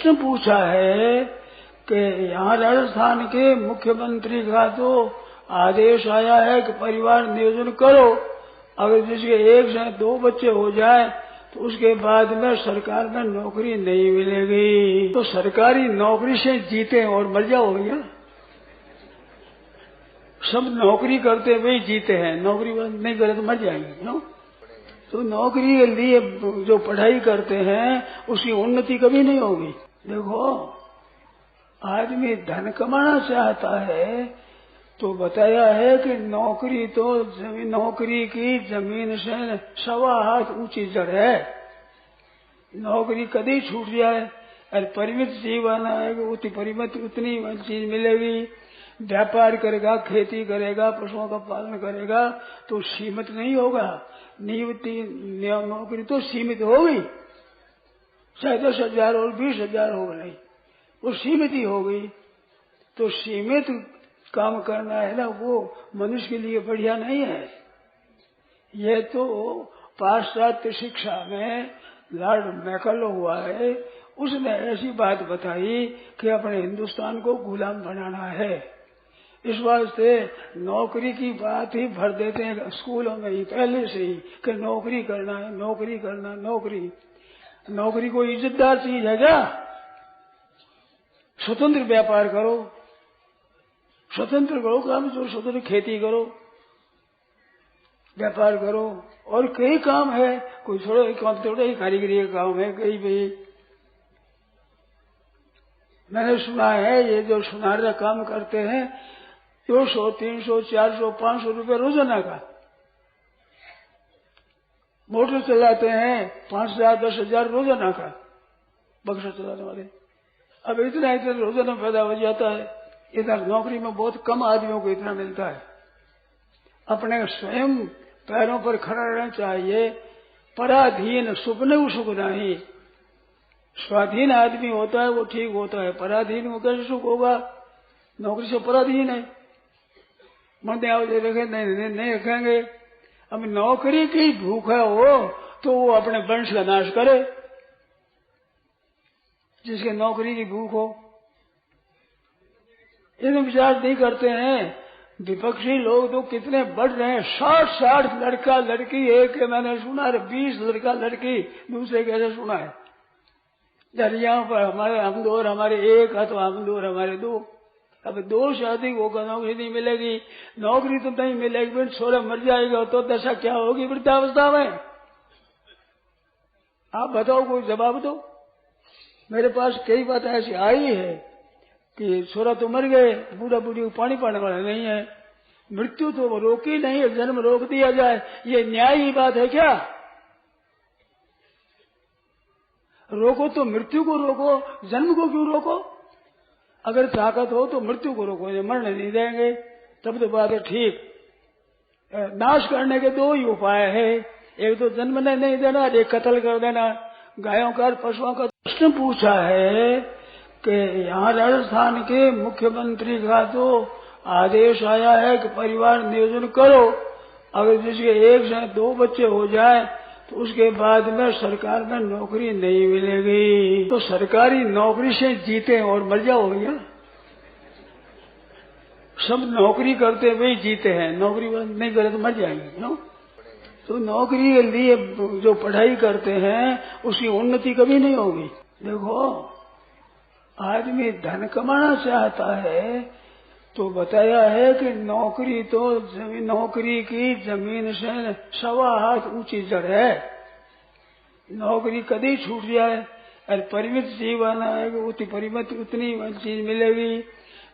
प्रश्न पूछा है कि यहाँ राजस्थान के मुख्यमंत्री का तो आदेश आया है कि परिवार नियोजन करो, अगर जिसके एक से दो बच्चे हो जाए तो उसके बाद में सरकार में नौकरी नहीं मिलेगी। तो सरकारी नौकरी से जीते और मर जाओ भैया। सब नौकरी करते हुए जीते हैं, नौकरी नहीं करे तो मर जाएंगे क्यों? तो नौकरी के लिए जो पढ़ाई करते हैं उसकी उन्नति कभी नहीं होगी। देखो, आदमी धन कमाना चाहता है तो बताया है कि नौकरी तो नौकरी की जमीन से 1.25 हाथ ऊंची जड़ है। नौकरी कभी छूट जाए और परिमित जीवन आएगा, उतनी चीज मिलेगी। व्यापार करेगा, खेती करेगा, पशुओं का पालन करेगा तो सीमित नहीं होगा। नौकरी तो सीमित होगी, चाहे 10,000 और 20,000 हो नहीं, वो सीमित ही होगी। तो सीमित काम करना है ना, वो मनुष्य के लिए बढ़िया नहीं है। यह तो पाश्चात्य शिक्षा में लॉर्ड मैकलो हुआ है, उसने ऐसी बात बताई कि अपने हिंदुस्तान को गुलाम बनाना है। इस वास्ते नौकरी की बात ही भर देते हैं स्कूलों में ही पहले से ही कि नौकरी करना है, नौकरी करना, नौकरी। नौकरी कोई इज्जतदार चीज है क्या? स्वतंत्र व्यापार करो, स्वतंत्र करो काम, जो स्वतंत्र खेती करो, व्यापार करो। और कई काम है, कोई थोड़ा ही कारीगरी का काम है कहीं भी। मैंने सुना है ये जो सुनार का काम करते हैं 200, 300, 400, 500 रुपये रोजाना का। मोटर चलाते हैं 5,000, 10,000 रोजाना का, बक्सा चलाने वाले। अब इतना रोजाना पैदा हो जाता है। इधर नौकरी में बहुत कम आदमियों को इतना मिलता है। अपने स्वयं पैरों पर खड़ा रहना चाहिए। पराधीन सुख न सुख नहीं। स्वाधीन आदमी होता है वो ठीक होता है, पराधीन को कैसे सुख होगा? नौकरी से पराधीन है, मरते आओ रखे नहीं रखेंगे। अब नौकरी की भूखा हो तो वो अपने वंश का नाश करे, जिसके नौकरी की भूख हो। इन्हें विचार नहीं करते हैं। विपक्षी लोग तो कितने बढ़ रहे हैं, 60 लड़का लड़की एक है, मैंने सुना है 20 लड़का लड़की दूसरे कैसे सुना है। जब यहाँ पर हमारे हम दो और हमारे एक है तो हम दो और हमारे दो। अब 2 से अधिक होगा नौकरी नहीं मिलेगी। नौकरी तो नहीं मिलेगी, फिर छोरा मर जाएगा तो दशा क्या होगी वृद्धावस्था में? आप बताओ, कोई जवाब दो। मेरे पास कई बात ऐसी आई है कि छोरा तो मर गए, बूढ़ा बूढ़ी को पानी पाने वाला नहीं है। मृत्यु तो वो रोकी नहीं है, जन्म रोक दिया जाए, ये न्याय की बात है क्या? रोको तो मृत्यु को रोको, जन्म को क्यों रोको? अगर ताकत हो तो मृत्यु को रोको, ये मरने नहीं देंगे, तब तो बात है ठीक। नाश करने के 2 ही उपाय है, एक तो जन्म नहीं देना, एक कत्ल कर देना। गायों का, पशुओं का। प्रश्न पूछा है कि यहाँ राजस्थान के मुख्यमंत्री का तो आदेश आया है कि परिवार नियोजन करो, अगर जिसके एक से 2 बच्चे हो जाए तो उसके बाद में सरकार में नौकरी नहीं मिलेगी। तो सरकारी नौकरी से जीते और मर जाओ भैया। सब नौकरी करते हुए जीते हैं, नौकरी नहीं करे तो मर जाएंगे क्यों? तो नौकरी के लिए जो पढ़ाई करते हैं उसकी उन्नति कभी नहीं होगी। देखो, आदमी धन कमाना चाहता है तो बताया है कि नौकरी तो नौकरी की जमीन से 1.25 हाथ ऊंची जड़ है। नौकरी कभी छूट जाए और परिमित जीवन आएगा, उतनी चीज मिलेगी।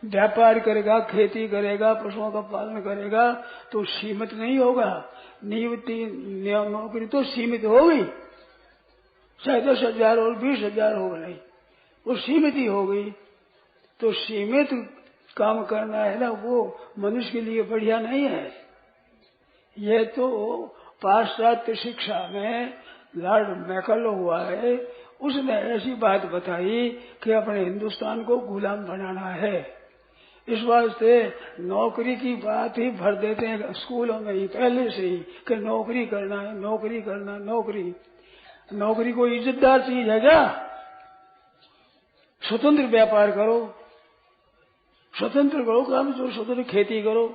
व्यापार करेगा, खेती करेगा, पशुओं का पालन करेगा तो सीमित नहीं होगा। नौकरी तो सीमित होगी, चाहे 10,000 और 20,000 हो नहीं, वो सीमित ही होगी। तो सीमित काम करना है ना, वो मनुष्य के लिए बढ़िया नहीं है। यह तो पाश्चात्य शिक्षा में लॉर्ड मैकलो हुआ है, उसने ऐसी बात बताई कि अपने हिंदुस्तान को गुलाम बनाना है। इस वास्ते नौकरी की बात ही भर देते हैं स्कूलों में ही पहले से ही कि नौकरी करना है, नौकरी करना, नौकरी। नौकरी कोई इज्जतदार चीज है क्या? स्वतंत्र व्यापार करो, स्वतंत्र करो काम, जो स्वतंत्र खेती करो,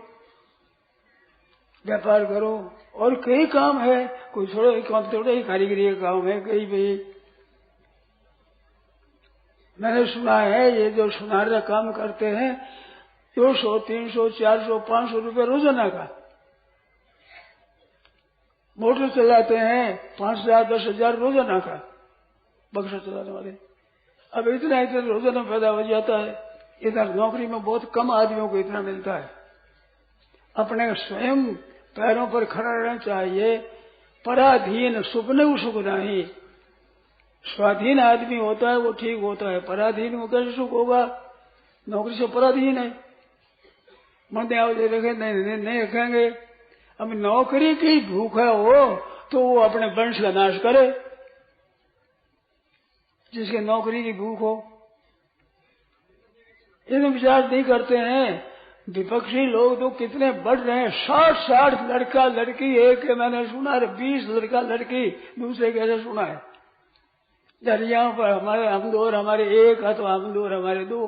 व्यापार करो। और कई काम है, कोई थोड़ा ही कारीगरी का काम है कई भी। मैंने सुना है ये जो सुनार काम करते हैं 200, 300, 400, 500 रुपये रोजाना का, मोटर चलाते हैं 5,000, 10,000 रोजाना का, बक्सा चलाने वाले। अब इतना रोजाना पैदा हो जाता है। इधर नौकरी में बहुत कम आदमियों को इतना मिलता है। अपने स्वयं पैरों पर खड़ा रहना चाहिए। पराधीन सुख न सुख नहीं। स्वाधीन आदमी होता है वो ठीक होता है, पराधीन को कैसे सुख होगा? नौकरी से पराधीन है, मरते आओ रखे नहीं रखेंगे। अब नौकरी की भूख है हो तो वो अपने वंश का नाश करे, जिसके नौकरी की भूख हो। इन्हें विचार नहीं करते हैं। विपक्षी लोग तो कितने बढ़ रहे हैं, 60 लड़का लड़की एक मैंने सुना है, 20 लड़का लड़की दूसरे कैसे सुना है। यहाँ पर हमारे हम दो और हमारे एक है, तो हम दो और हमारे दो।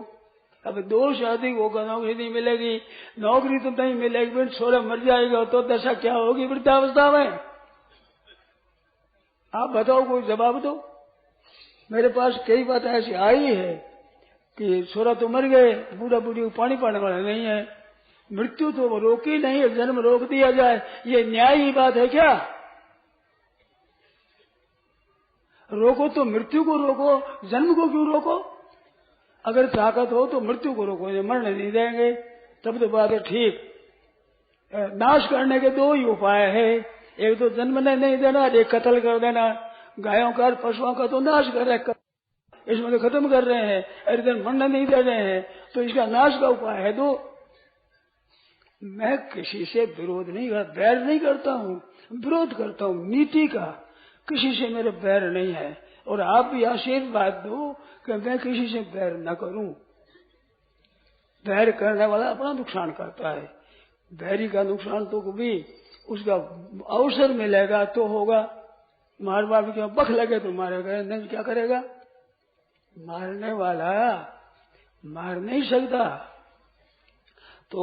अब 2 शादी होगा नौकरी नहीं मिलेगी, नौकरी तो नहीं मिलेगी, फिर छोरा मर जाएगा तो दशा क्या होगी वृद्धावस्था में? आप बताओ, कोई जवाब दो। मेरे पास कई बात ऐसी आई है कि छोरा तो मर गए, बूढ़ा बूढ़ी को पानी पाने वाला नहीं है, मृत्यु तो रोकी नहीं है, जन्म रोक दिया जाए, ये न्याय की बात है क्या? रोको तो मृत्यु को रोको, जन्म को क्यों रोको? अगर ताकत हो तो मृत्यु को रोको, ये मरने नहीं देंगे, तब तो बात है ठीक। नाश करने के 2 ही उपाय है, एक तो जन्म नहीं देना, एक कत्ल कर देना। गायों का पशुओं का तो नाश कर रहे, इसमें तो खत्म कर रहे हैं, अरे दिन मरना नहीं दे रहे हैं, तो इसका नाश का उपाय है 2। मैं किसी से विरोध नहीं करता, बैर नहीं करता हूँ, विरोध करता हूँ नीति का। किसी से मेरे बैर नहीं है, और आप भी आशीर्वाद दो कि मैं किसी से बैर न करूं। बैर करने वाला अपना नुकसान करता है, बैरी का नुकसान तो कभी उसका अवसर मिलेगा तो होगा। मार बाप के बख लगे तो मारेगा, नहीं क्या करेगा? मारने वाला मार नहीं सकता, तो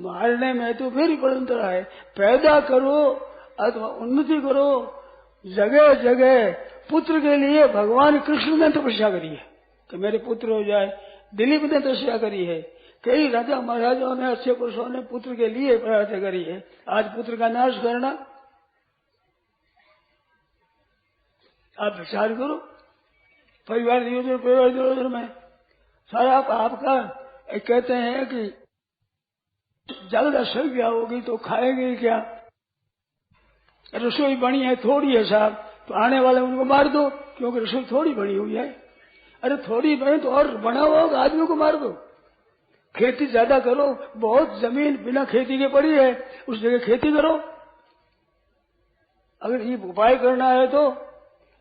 मारने में तो फिर परंपरा है। पैदा करो अथवा उन्नति करो, जगह जगह पुत्र के लिए भगवान कृष्ण ने तपस्या करी है कि मेरे पुत्र हो जाए। दिलीप ने तपस्या करी है, कई राजा महाराजाओं ने, अच्छे पुरुषों ने पुत्र के लिए प्रार्थना करी है। आज पुत्र का नाश करना, आप विचार करो। परिवार नियोजन में सारा आपका कहते हैं कि ज्यादा संख्या होगी तो खाएंगे क्या? रसोई बनी है थोड़ी है साहब, तो आने वाले उनको मार दो, क्योंकि रसोई थोड़ी बनी हुई है। अरे थोड़ी बनी तो और बना हुआ आदमी को मार दो। खेती ज्यादा करो, बहुत जमीन बिना खेती के पड़ी है, उस जगह खेती करो। अगर ये उपाय करना है तो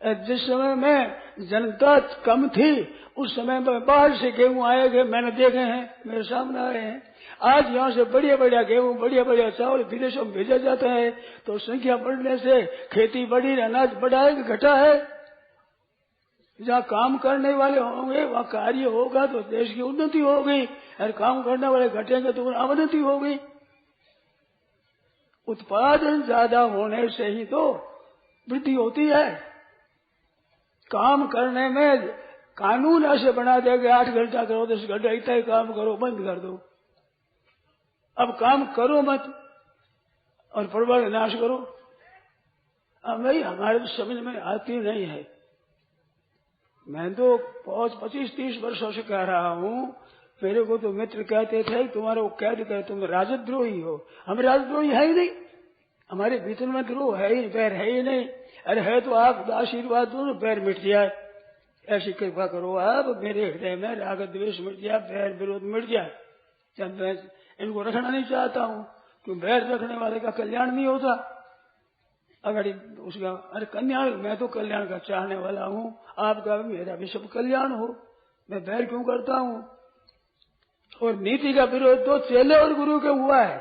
जिस समय में जनता कम थी उस समय में बाहर से गेहूं आए गए, मैंने देखे हैं, मेरे सामने आए हैं। आज यहाँ से बढ़िया बढ़िया गेहूं, बढ़िया बढ़िया चावल विदेशों में भेजा जाता है, तो संख्या बढ़ने से खेती बढ़ी, अनाज बढ़ा है कि घटा है? जहाँ काम करने वाले होंगे वहाँ कार्य होगा तो देश की उन्नति होगी, और काम करने वाले घटेंगे तो अवनति होगी। उत्पादन ज्यादा होने से ही तो वृद्धि होती है। काम करने में कानून ऐसे बना देंगे 8 घंटा करो, 10 घंटा, इतना ही काम करो, बंद कर दो। अब काम करो मत और परिवार नाश करो। अब नहीं, हमारे तो समझ में आती नहीं है। मैं तो 25-30 वर्षों से कह रहा हूँ। मेरे को तो मित्र कहते थे तुम्हारे को कैद कर, तुम राजद्रोही हो। हम राजद्रोही है ही नहीं, हमारे भीतर में द्रोह है ही, बैर है ही नहीं। अरे है तो आप आशीर्वाद दो, बैर मिट जाए, ऐसी कृपा करो आप, मेरे हृदय में राग द्वेष मिट जाए, बैर विरोध मिट जाए। जब मैं इनको रखना नहीं चाहता हूँ, क्यों बैर रखने वाले का कल्याण नहीं होता। अगर उसका अरे कल्याण, मैं तो कल्याण का चाहने वाला हूँ, आपका भी मेरा भी सब कल्याण हो, मैं बैर क्यों करता हूँ? और नीति का विरोध तो चेले और गुरु के हुआ है।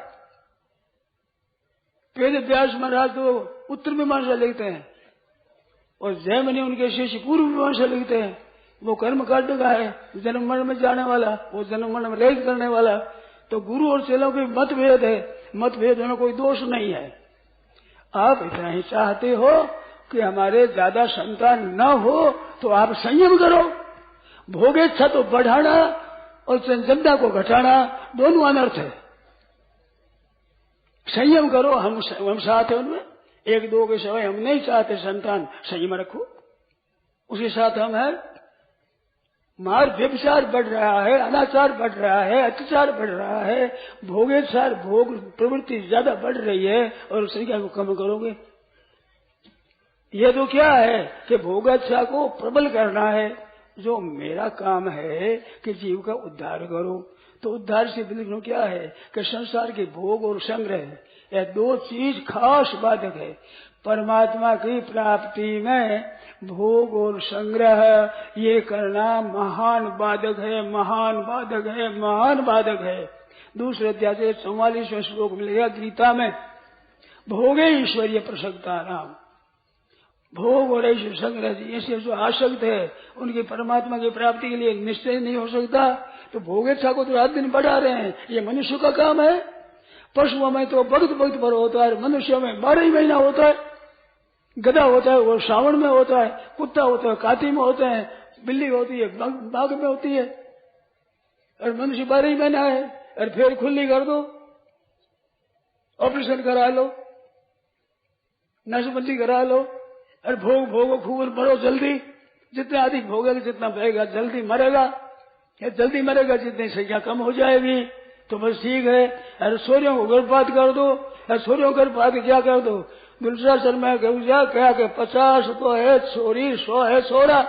वेद व्यास महाराज तो उत्तर मीमांसा लिखते हैं और जैमिनी उनके शिष्य पूर्व मीमांसा लिखते हैं। वो कर्म कांड का है, जन्म मरण में जाने वाला, वो जन्म मरण में रहित करने वाला। तो गुरु और चेलों के मतभेद है, मतभेद में कोई दोष नहीं है। आप इतना ही चाहते हो कि हमारे ज्यादा संतान न हो तो आप संयम करो। भोगेच्छा तो बढ़ाना और चंचलता को घटाना दोनों अनर्थ है। संयम करो, हम साथ हैं उनमें, एक दो के सिवाय हम नहीं चाहते संतान, संयम रखो। उसके साथ हम हैं। मार व्यभिचार बढ़ रहा है, अनाचार बढ़ रहा है, अत्याचार बढ़ रहा है, भोगेच्छार भोग प्रवृत्ति ज्यादा बढ़ रही है और संख्या को कम करोगे। ये तो क्या है कि भोगेच्छा को प्रबल करना है। जो मेरा काम है कि जीव का उद्धार करो, तो उद्धार से बिल्कुल क्या है कि संसार के भोग और संग्रह यह दो चीज खास बाधक है। परमात्मा की प्राप्ति में भोग और संग्रह ये करना महान बाधक है, महान बाधक है, महान बाधक है। दूसरे अध्याय 44वें श्लोक मिलेगा गीता में, भोगे ईश्वरीय प्रसक्ता नाम। भोग और ऐसे संग्रह ऐसे जो आसक्त है उनकी परमात्मा की प्राप्ति के लिए निश्चय नहीं हो सकता। तो भोगेच्छा को तो रात दिन बढ़ा रहे हैं, ये मनुष्य का काम है। पशुओं में तो वक्त वक्त पर होता है, मनुष्य में 12 महीना होता है। गधा होता है वो श्रावण में होता है, कुत्ता होता है कार्तिक में होते हैं, बिल्ली होती है बाघ में होती है, और मनुष्य 12 महीना है। और फिर खुली कर दो, ऑपरेशन करा लो, नसबंदी करा लो, और भोगो खूब बढ़ो जल्दी। जितना अधिक भोगेगा जितना बहेगा जल्दी मरेगा, या जल्दी मरेगा जितनी संख्या कम हो जाएगी तो बस ठीक है। अरे सूर्यों को गर्भपात कर दो, सूर्यों को गर्भपात क्या कर दो, गुलशासन में क्या कि 50 तो है छोरी, 100 है छोरा।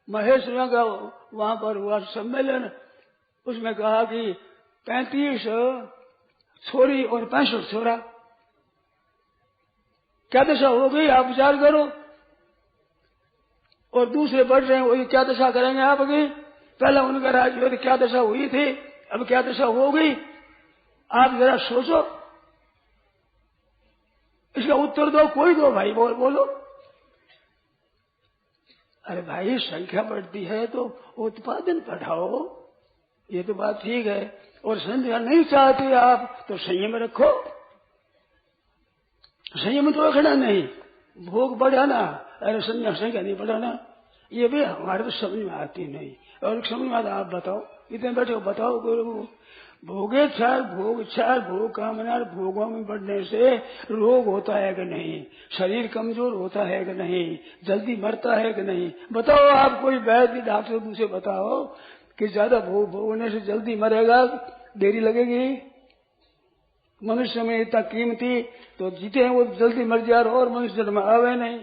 महेश का वहां पर हुआ सम्मेलन, उसमें कहा कि 35 छोरी और 65 छोरा। क्या दशा हो गई आप विचार करो। और दूसरे बढ़ रहे हैं, वही क्या दशा करेंगे आपकी। पहले उनका राज्य में क्या दशा हुई थी, अब क्या दशा हो गई, आप जरा सोचो। इसका उत्तर दो, कोई दो भाई, बोलो। अरे भाई संख्या बढ़ती है तो उत्पादन बढ़ाओ, ये तो बात ठीक है। और संख्या नहीं चाहते आप तो संयम रखो। संयम तो रखना नहीं, भोग बढ़ाना, अरे संख्या नहीं बढ़ाना, ये भी हमारे तो समझ में आती नहीं। और समझ में आता आप बताओ, इतने बैठे हो बताओ। भोगेच्छा भोग कामना भोगों में बढ़ने से रोग होता है कि नहीं, शरीर कमजोर होता है कि नहीं, जल्दी मरता है कि नहीं, बताओ। आप कोई वैद्य डॉक्टर दूसरे बताओ कि ज्यादा भोग भोगने से जल्दी मरेगा, देरी लगेगी। मनुष्य में इतना कीमती तो जीते हैं वो जल्दी मर जाए और मनुष्य जन्म आवे नहीं।